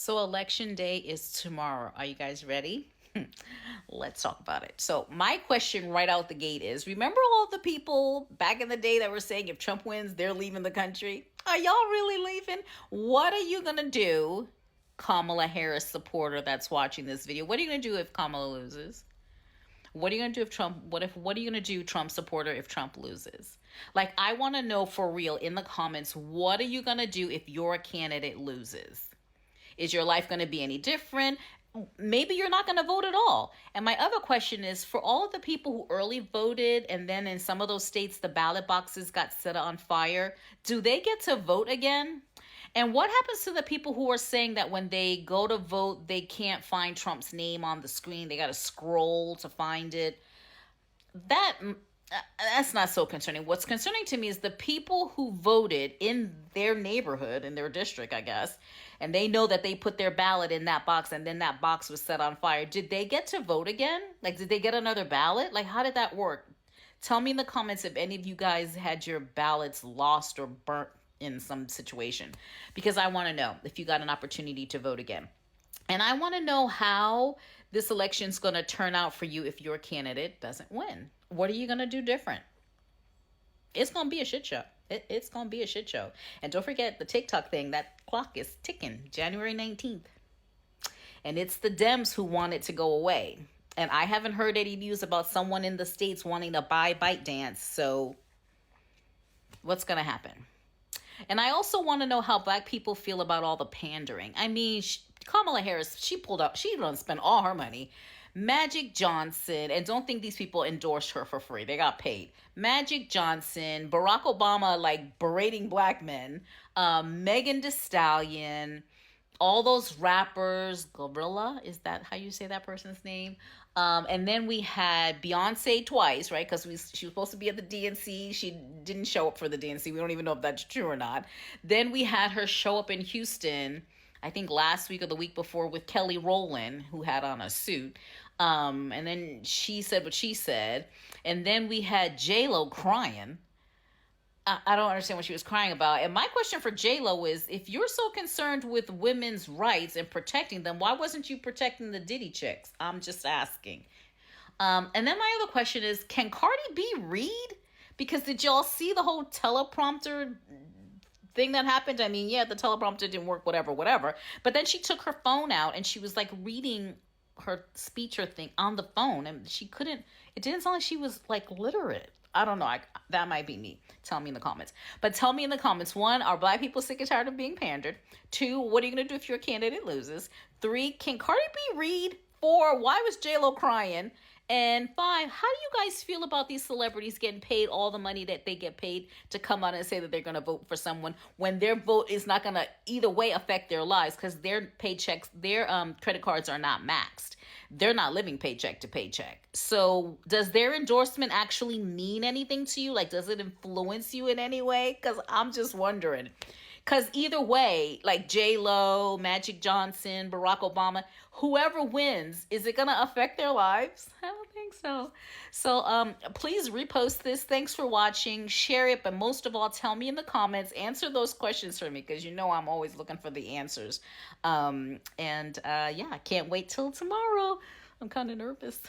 So, election day is tomorrow. Are you guys ready? Let's talk about it. So, my question right out the gate is, remember all the people back in the day that were saying if Trump wins, they're leaving the country? Are y'all really leaving? What are you going to do, Kamala Harris supporter that's watching this video? What are you going to do if Kamala loses? What are you going to do if Trump, what are you going to do, Trump supporter, if Trump loses? Like, I want to know for real in the comments, what are you going to do if your candidate loses? Is your life going to be any different? Maybe you're not going to vote at all. And my other question is, for all of the people who early voted and then in some of those states the ballot boxes got set on fire, do they get to vote again? And what happens to the people who are saying that when they go to vote, they can't find Trump's name on the screen? They got to scroll to find it. That's not so concerning. What's concerning to me is the people who voted in their neighborhood, in their district, I guess, and they know that they put their ballot in that box and then that box was set on fire. Did they get to vote again? Like, did they get another ballot? Like, how did that work? Tell me in the comments if any of you guys had your ballots lost or burnt in some situation, because I want to know if you got an opportunity to vote again. And I want to know how this election is going to turn out for you if your candidate doesn't win. What are you going to do different? It's going to be a shit show. It's going to be a shit show. And don't forget the TikTok thing. That clock is ticking, January 19th. And it's the Dems who want it to go away. And I haven't heard any news about someone in the States wanting to buy ByteDance. So what's going to happen? And I also want to know how Black people feel about all the pandering. I mean, Kamala Harris, she done spent all her money. Magic Johnson, and don't think these people endorsed her for free. They got paid. Magic Johnson, Barack Obama, like berating Black men, Megan Thee Stallion, all those rappers, Gorilla, is that how you say that person's name? And then we had Beyonce twice, right? Because she was supposed to be at the DNC. She didn't show up for the DNC. We don't even know if that's true or not. Then we had her show up in Houston, I think last week or the week before, with Kelly Rowland, who had on a suit. And then she said what she said. And then we had J-Lo crying. I don't understand what she was crying about. And my question for J-Lo is, if you're so concerned with women's rights and protecting them, why wasn't you protecting the Diddy chicks? I'm just asking. And then my other question is, can Cardi B read? Because did y'all see the whole teleprompter thing that happened? I mean, yeah, the teleprompter didn't work, whatever. But then she took her phone out and she was like reading her speech or thing on the phone, and it didn't sound like she was like literate. I don't know. That might be me. Tell me in the comments. But tell me in the comments, one, are Black people sick and tired of being pandered? Two, what are you going to do if your candidate loses? Three, can Cardi B read? Four, why was J-Lo crying? And five, how do you guys feel about these celebrities getting paid all the money that they get paid to come out and say that they're going to vote for someone when their vote is not going to either way affect their lives, because their paychecks, their credit cards are not maxed. They're not living paycheck to paycheck. So does their endorsement actually mean anything to you? Like, does it influence you in any way? Because I'm just wondering. Because either way, like J-Lo, Magic Johnson, Barack Obama, whoever wins, is it going to affect their lives? I don't think so. So please repost this. Thanks for watching. Share it. But most of all, tell me in the comments. Answer those questions for me, because you know I'm always looking for the answers. Yeah, I can't wait till tomorrow. I'm kind of nervous.